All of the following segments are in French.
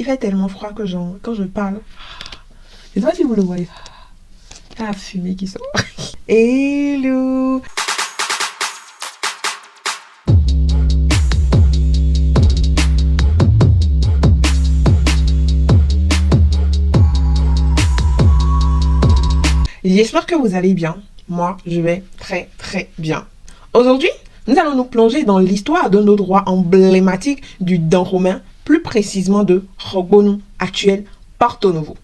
Il fait tellement froid que quand je parle, je sais pas si vous le voyez. La fumée qui sort. Hello! J'espère que vous allez bien. Moi, je vais très très bien. Aujourd'hui, nous allons nous plonger dans l'histoire d'un autre roi emblématique du Dahomey, plus précisément de Rogbonu, actuel Porto Novo.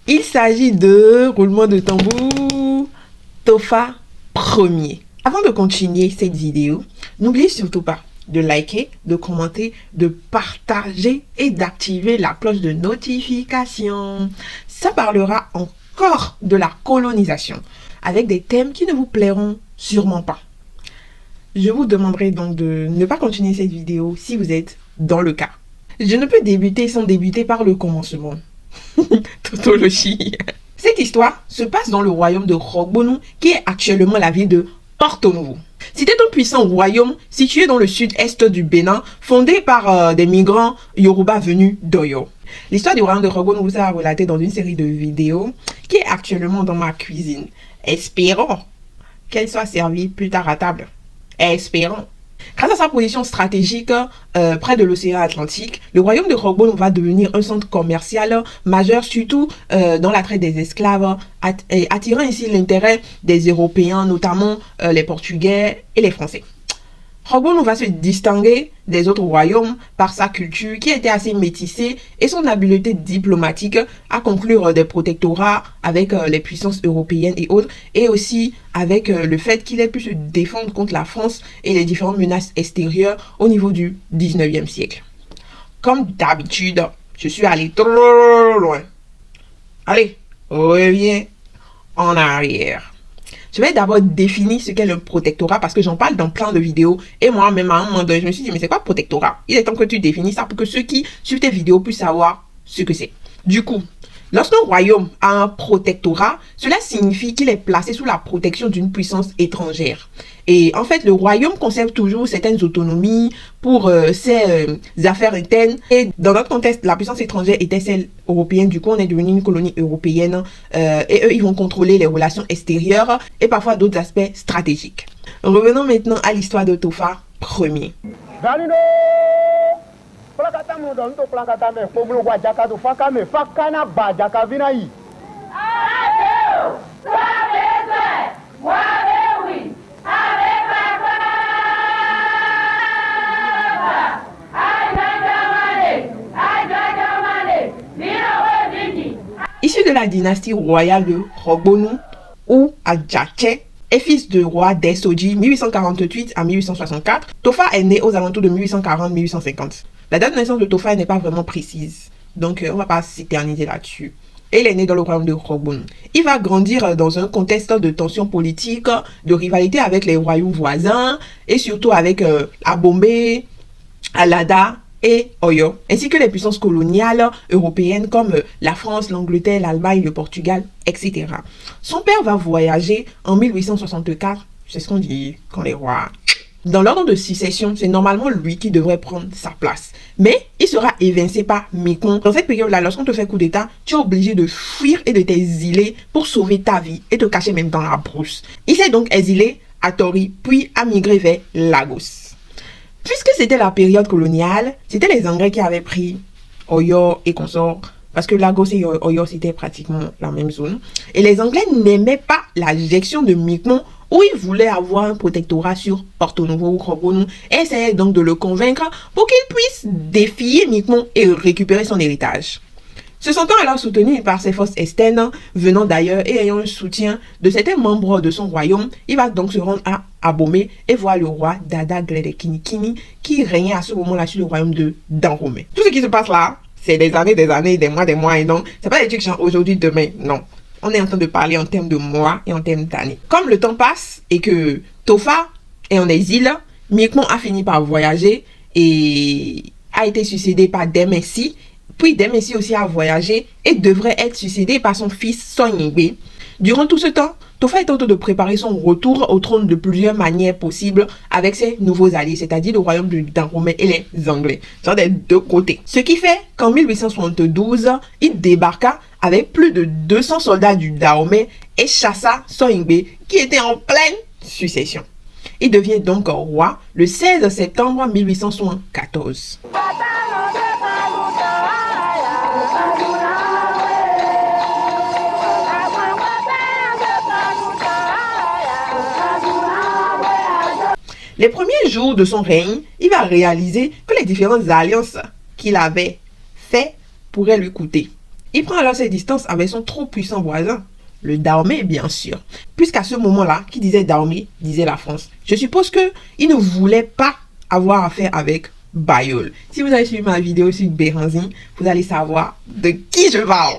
Il s'agit de, roulement de tambour, Tofa Ier. Avant de continuer cette vidéo, n'oubliez surtout pas de liker, de commenter, de partager et d'activer la cloche de notification. Ça parlera encore de la colonisation, avec des thèmes qui ne vous plairont sûrement pas. Je vous demanderai donc de ne pas continuer cette vidéo si vous êtes dans le cas. Je ne peux débuter sans débuter par le commencement. Tautologie. Cette histoire se passe dans le royaume de Rogbonu, qui est actuellement la ville de Porto Novo. C'était un puissant royaume situé dans le sud-est du Bénin, fondé par des migrants Yoruba venus d'Oyo. L'histoire du royaume de Rogbonu vous a relaté dans une série de vidéos qui est actuellement dans ma cuisine. Espérons qu'elle soit servie plus tard à table. Espérons. Grâce à sa position stratégique près de l'océan Atlantique, le royaume de Rogbonu va devenir un centre commercial majeur, surtout dans la traite des esclaves, attirant ainsi l'intérêt des Européens, notamment les Portugais et les Français. Rogbonu va se distinguer des autres royaumes par sa culture qui était assez métissée et son habileté diplomatique à conclure des protectorats avec les puissances européennes et autres, et aussi avec le fait qu'il ait pu se défendre contre la France et les différentes menaces extérieures au niveau du 19e siècle. Comme d'habitude, je suis allé trop loin. Allez, reviens en arrière. Je vais d'abord définir ce qu'est le protectorat parce que j'en parle dans plein de vidéos. Et moi-même, à un moment donné, je me suis dit, mais c'est quoi protectorat? Il est temps que tu définisses ça pour que ceux qui suivent tes vidéos puissent savoir ce que c'est. Du coup, lorsqu'un royaume a un protectorat, cela signifie qu'il est placé sous la protection d'une puissance étrangère. Et en fait, le royaume conserve toujours certaines autonomies pour ses affaires internes. Et dans notre contexte, la puissance étrangère était celle européenne. Du coup, on est devenu une colonie européenne. Et eux, ils vont contrôler les relations extérieures et parfois d'autres aspects stratégiques. Revenons maintenant à l'histoire de Tofa Ier. Issu de la dynastie royale de Rogbonu ou Adjache, est fils de roi Desoji 1848 à 1864, Tofa est né aux alentours de 1840-1850. La date de naissance de Tofa n'est pas vraiment précise, donc on ne va pas s'éterniser là-dessus. Et il est né dans le royaume de Rogbonu. Il va grandir dans un contexte de tensions politiques, de rivalité avec les royaumes voisins et surtout avec Abomey, Alada et Oyo, ainsi que les puissances coloniales européennes comme la France, l'Angleterre, l'Allemagne, le Portugal, etc. Son père va voyager en 1864, c'est ce qu'on dit quand les rois... Dans l'ordre de succession, c'est normalement lui qui devrait prendre sa place. Mais il sera évincé par Mekong. Dans cette période-là, lorsqu'on te fait coup d'état, tu es obligé de fuir et de t'exiler pour sauver ta vie et te cacher même dans la brousse. Il s'est donc exilé à Tori, puis a migré vers Lagos. Puisque c'était la période coloniale, c'était les Anglais qui avaient pris Oyo et consorts, parce que Lagos et Oyo, c'était pratiquement la même zone. Et les Anglais n'aimaient pas la gestion de Mekong, où ils voulaient avoir un protectorat sur Porto Novo ou Rogbonu, et essayaient donc de le convaincre pour qu'il puisse défier Mekong et récupérer son héritage. Se sentant alors soutenu par ses forces externes, venant d'ailleurs et ayant un soutien de certains membres de son royaume, il va donc se rendre à Abomey et voir le roi Dada Glede-Kinikini qui régnait à ce moment-là sur le royaume de Dahomey. Tout ce qui se passe là, c'est des années, des mois, et donc c'est pas des trucs genre aujourd'hui, demain, non. On est en train de parler en termes de mois et en termes d'années. Comme le temps passe et que Tofa est en exil, Mekong a fini par voyager et a été succédé par Demessi. Puis Demessi aussi a voyagé et devrait être succédé par son fils Sonyingbe. Durant tout ce temps, Tofa est en train de préparer son retour au trône de plusieurs manières possibles avec ses nouveaux alliés, c'est-à-dire le royaume du Dahomey et les Anglais, genre des deux côtés. Ce qui fait qu'en 1872, il débarqua avec plus de 200 soldats du Dahomey et chassa Soyingbe qui était en pleine succession. Il devient donc roi le 16 septembre 1874. Les premiers jours de son règne, il va réaliser que les différentes alliances qu'il avait faites pourraient lui coûter. Il prend alors ses distances avec son trop puissant voisin, le Dahomey bien sûr, puisqu'à ce moment-là, qui disait Dahomey, disait la France. Je suppose qu'il ne voulait pas avoir affaire avec Bayeul. Si vous avez suivi ma vidéo sur Béhanzin, vous allez savoir de qui je parle.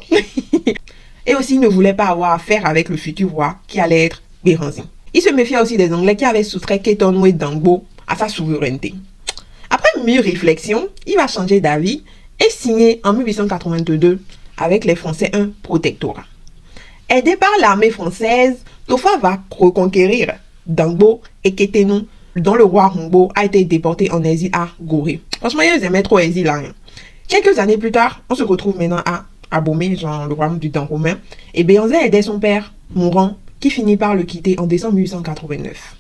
Et aussi, il ne voulait pas avoir affaire avec le futur roi qui allait être Béhanzin. Il se méfiait aussi des Anglais qui avaient soustrait Ketonwe Dangbo à sa souveraineté. Après mûre réflexion, il va changer d'avis et signer en 1882 avec les Français un protectorat. Aidé par l'armée française, Tofa va reconquérir Dangbo et Ketenu, dont le roi Hongbo a été déporté en exil à Gorée. Franchement, ils aimaient trop exil. Hein. Quelques années plus tard, on se retrouve maintenant à Abomey, genre le royaume du Dahomey, et Béhanzin aidait son père, mourant, qui finit par le quitter en décembre 1889.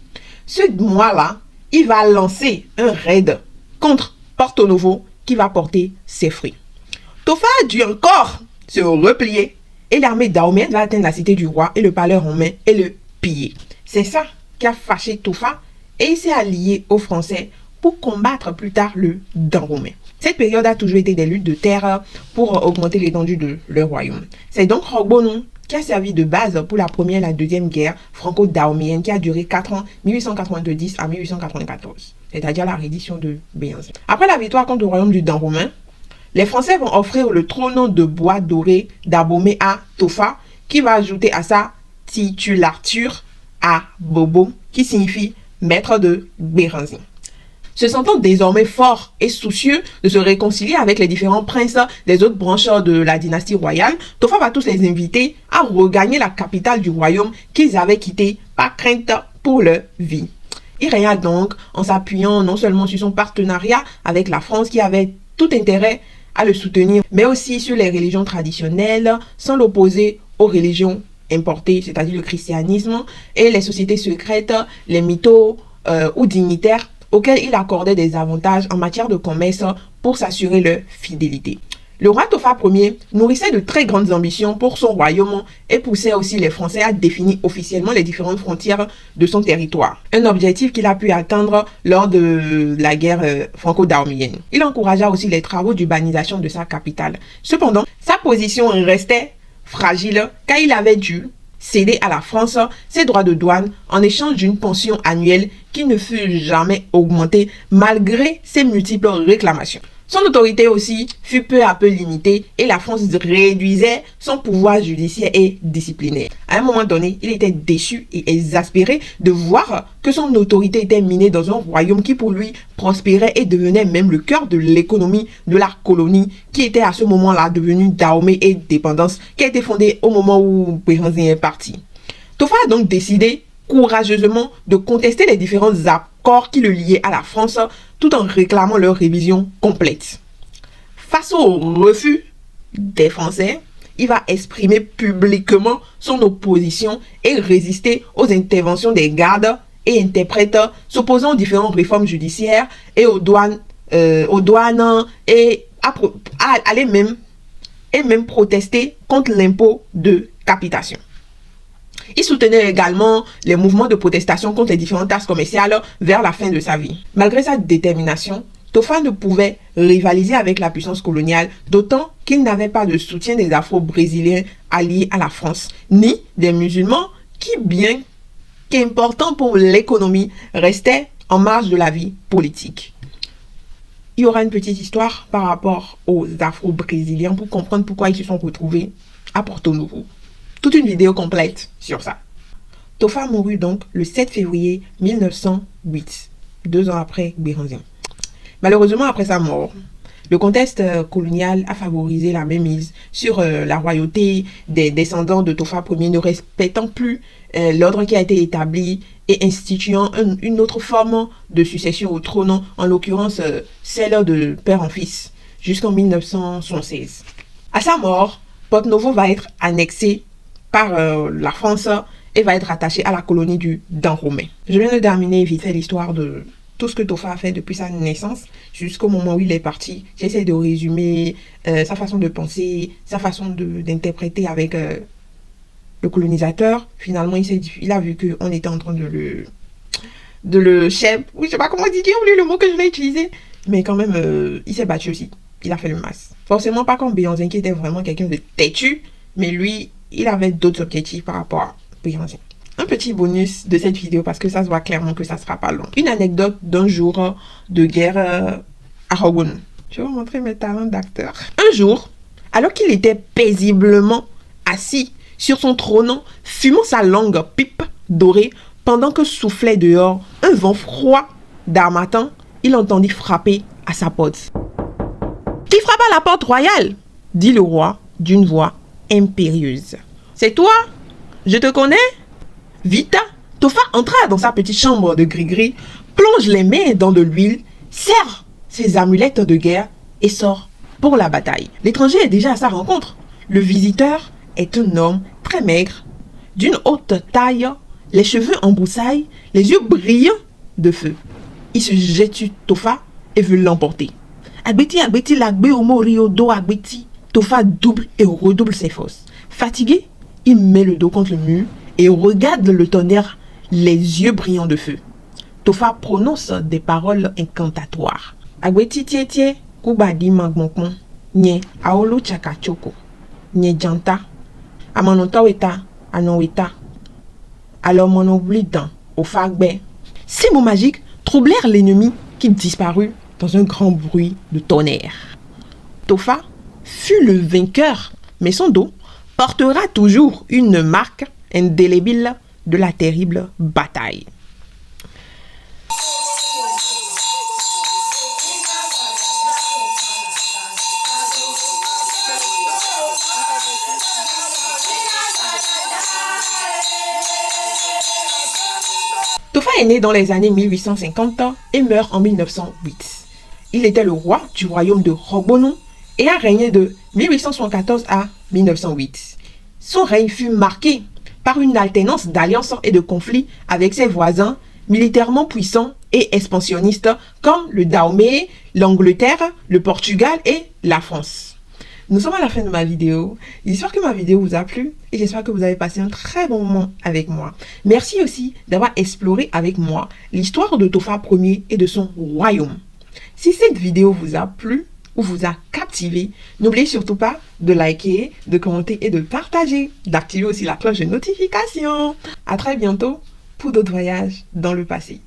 Ce mois-là, il va lancer un raid contre Porto Novo qui va porter ses fruits. Tofa a dû encore se replier et l'armée dahoméenne va atteindre la cité du roi et le palais romain et le piller. C'est ça qui a fâché Tofa et il s'est allié aux Français pour combattre plus tard le Dahomey. Cette période a toujours été des luttes de terre pour augmenter l'étendue de leur royaume. C'est donc Hongbonou qui a servi de base pour la première et la deuxième guerre franco-dahoméenne qui a duré 4 ans, 1890 à 1894, c'est-à-dire la reddition de Béhanzin. Après la victoire contre le royaume du Dahomey, les Français vont offrir le trône de bois doré d'Abomey à Tofa, qui va ajouter à sa titulature à Bobo, qui signifie maître de Béhanzin. Se sentant désormais fort et soucieux de se réconcilier avec les différents princes des autres branches de la dynastie royale, Tofa va tous les inviter à regagner la capitale du royaume qu'ils avaient quitté par crainte pour leur vie. Il régna donc en s'appuyant non seulement sur son partenariat avec la France qui avait tout intérêt à le soutenir, mais aussi sur les religions traditionnelles sans l'opposer aux religions importées, c'est-à-dire le christianisme et les sociétés secrètes, les mythos ou dignitaires auxquels il accordait des avantages en matière de commerce pour s'assurer leur fidélité. Le roi Tofa Ier nourrissait de très grandes ambitions pour son royaume et poussait aussi les Français à définir officiellement les différentes frontières de son territoire. Un objectif qu'il a pu atteindre lors de la guerre franco-dahoméenne. Il encouragea aussi les travaux d'urbanisation de sa capitale. Cependant, sa position restait fragile car il avait dû céder à la France ses droits de douane en échange d'une pension annuelle qui ne fut jamais augmentée malgré ses multiples réclamations. Son autorité aussi fut peu à peu limitée et la France réduisait son pouvoir judiciaire et disciplinaire. À un moment donné, il était déçu et exaspéré de voir que son autorité était minée dans un royaume qui pour lui prospérait et devenait même le cœur de l'économie de la colonie qui était à ce moment-là devenue Dahomey et dépendance qui a été fondée au moment où Béhanzin est parti. Tofa a donc décidé courageusement de contester les différents accords qui le liaient à la France tout en réclamant leur révision complète. Face au refus des Français, il va exprimer publiquement son opposition et résister aux interventions des gardes et interprètes s'opposant aux différentes réformes judiciaires et aux douanes et aller même protester contre l'impôt de capitation. Il soutenait également les mouvements de protestation contre les différentes taxes commerciales vers la fin de sa vie. Malgré sa détermination, Tofa ne pouvait rivaliser avec la puissance coloniale, d'autant qu'il n'avait pas de soutien des Afro-Brésiliens alliés à la France, ni des musulmans qui, bien qu'importants pour l'économie, restaient en marge de la vie politique. Il y aura une petite histoire par rapport aux Afro-Brésiliens pour comprendre pourquoi ils se sont retrouvés à Porto Novo. Toute une vidéo complète sur ça. Tofa mourut donc le 7 février 1908, 2 ans après Béhanzin. Malheureusement, après sa mort, Le contexte colonial a favorisé la mainmise sur la royauté des descendants de Tofa Ier, ne respectant plus l'ordre qui a été établi et instituant une autre forme de succession au trône, en l'occurrence celle de père en fils, jusqu'en 1976. À sa mort, Porto Novo va être annexé par la France et va être attaché à la colonie du Dahomey. Je viens de terminer vite fait l'histoire de tout ce que Tofa a fait depuis sa naissance jusqu'au moment où il est parti. J'essaie de résumer sa façon de penser, sa façon d'interpréter avec le colonisateur. Finalement, il a vu qu'on était en train de le chef. Oui, je sais pas comment dire, j'ai oublié le mot que je vais utiliser. Mais quand même, il s'est battu aussi. Il a fait le masse. Forcément pas comme Béhanzin qui était vraiment quelqu'un de têtu, mais lui, il avait d'autres objectifs par rapport à Béhanzin. Un petit bonus de cette vidéo parce que ça se voit clairement que ça sera pas long. Une anecdote d'un jour de guerre à Rogon. Je vais vous montrer mes talents d'acteur. Un jour, alors qu'il était paisiblement assis sur son trône, fumant sa longue pipe dorée, pendant que soufflait dehors un vent froid d'harmattan, il entendit frapper à sa porte. « Qui frappe à la porte royale ?» dit le roi d'une voix impérieuse. « C'est toi? Je te connais ?» Vite, Tofa entra dans sa petite chambre de gris-gris, plonge les mains dans de l'huile, serre ses amulettes de guerre et sort pour la bataille. L'étranger est déjà à sa rencontre. Le visiteur est un homme très maigre, d'une haute taille, les cheveux en broussailles, les yeux brillants de feu. Il se jette sur Tofa et veut l'emporter. Agbeti, l'agbe homo rio do agbeti. Tofa double et redouble ses forces. Fatigué, il met le dos contre le mur et regarde le tonnerre, les yeux brillants de feu. Tofa prononce des paroles incantatoires. Agbeti tietie, kubadi magmonkon, nye aolo chakachoko, nye janta, amanonta weta, anoweta, alors mon oblidan, au fagbe. Ces mots magiques troublèrent l'ennemi qui disparut dans un grand bruit de tonnerre. Tofa fut le vainqueur, mais son dos portera toujours une marque indélébile de la terrible bataille. Tofa est né dans les années 1850 et meurt en 1908. Il était le roi du royaume de Rogbonu et a régné de 1874 à 1908. Son règne fut marqué par une alternance d'alliances et de conflits avec ses voisins militairement puissants et expansionnistes comme le Dahomey, l'Angleterre, le Portugal et la France. Nous sommes à la fin de ma vidéo. J'espère que ma vidéo vous a plu et j'espère que vous avez passé un très bon moment avec moi. Merci aussi d'avoir exploré avec moi l'histoire de Tofa Ier et de son royaume. Si cette vidéo vous a plu ou vous a captivé, n'oubliez surtout pas de liker, de commenter et de partager, d'activer aussi la cloche de notification. À très bientôt pour d'autres voyages dans le passé.